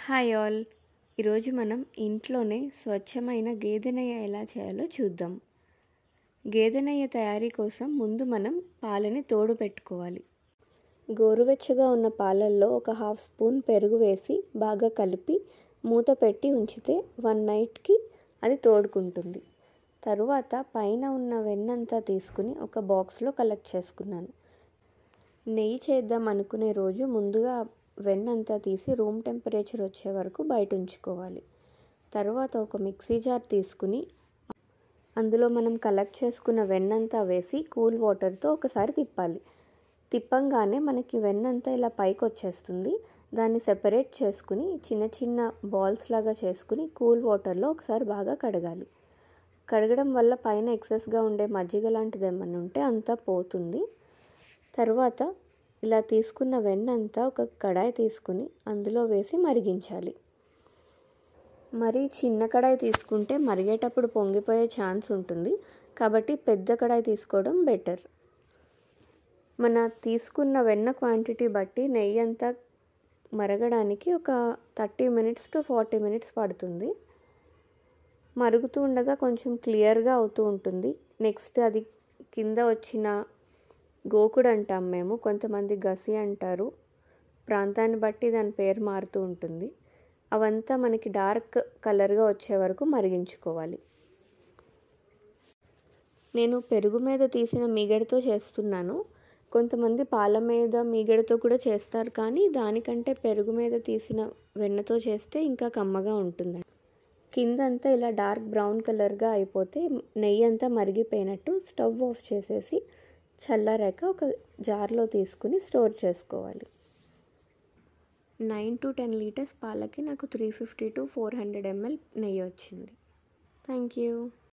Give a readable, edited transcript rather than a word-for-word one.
Hi all. ఈరోజు మనం ఇంట్లోనే స్వచ్ఛమైన గేదె నెయ్యి ఎలా చేయాలో చూద్దాం. గేదె నెయ్యి తయారీ కోసం ముందు మనం పాలని తోడు పెట్టుకోవాలి. గోరువెచ్చగా ఉన్న పాలల్లో ఒక హాఫ్ స్పూన్ పెరుగు వేసి బాగా కలిపి మూత పెట్టి ఉంచితే 1 నైట్కి అది తోడుకుంటుంది. తరువాత పైన ఉన్న వెన్నంతా తీసుకుని ఒక బాక్స్లో కలెక్ట్ చేసుకున్నాను. నెయ్యి చేద్దాం అనుకునే రోజు ముందుగా వెన్నంతా తీసి రూమ్ టెంపరేచర్ వచ్చే వరకు బయట ఉంచుకోవాలి. తర్వాత ఒక మిక్సీ జార్ తీసుకుని అందులో మనం కలెక్ట్ చేసుకున్న వెన్నంతా వేసి కూల్ వాటర్తో ఒకసారి తిప్పాలి. తిప్పంగానే మనకి వెన్నంతా ఇలా పైకి వచ్చేస్తుంది. దాన్ని సెపరేట్ చేసుకుని చిన్న చిన్న బాల్స్ లాగా చేసుకుని కూల్ వాటర్లో ఒకసారి బాగా కడగాలి. కడగడం వల్ల పైన ఎక్సెస్గా ఉండే మజ్జిగ లాంటిది ఏమన్నా ఉంటే అంతా పోతుంది. తర్వాత ఇలా తీసుకున్న వెన్నంతా ఒక కడాయి తీసుకుని అందులో వేసి మరిగించాలి. మరి చిన్న కడాయి తీసుకుంటే మరిగేటప్పుడు పొంగిపోయే ఛాన్స్ ఉంటుంది. కాబట్టి పెద్ద కడాయి తీసుకోవడం బెటర్. మన తీసుకున్న వెన్న క్వాంటిటీ బట్టి నెయ్యి అంతా మరగడానికి ఒక 30 minutes to 40 minutes పడుతుంది. మరుగుతూ ఉండగా కొంచెం క్లియర్గా అవుతూ ఉంటుంది. నెక్స్ట్ అది కింద వచ్చిన గోకుడు అంటాం మేము, కొంతమంది గసి అంటారు. ప్రాంతాన్ని బట్టి దాని పేరు మారుతూ ఉంటుంది. అవంతా మనకి డార్క్ కలర్గా వచ్చే వరకు మరిగించుకోవాలి. నేను పెరుగు మీద తీసిన మీగడతో చేస్తున్నాను. కొంతమంది పాల మీద మీగడతో కూడా చేస్తారు, కానీ దానికంటే పెరుగు మీద తీసిన వెన్నతో చేస్తే ఇంకా కమ్మగా ఉంటుంది. కిందంతా ఇలా డార్క్ బ్రౌన్ కలర్గా అయిపోతే నెయ్యి అంతా మరిగిపోయినట్టు. స్టవ్ ఆఫ్ చేసేసి చల్లారాక ఒక జార్లో తీసుకుని స్టోర్ చేసుకోవాలి. 9 to 10 లీటర్స్ పాలకి నాకు 350 to 400 ml నెయ్యి వచ్చింది. Thank you.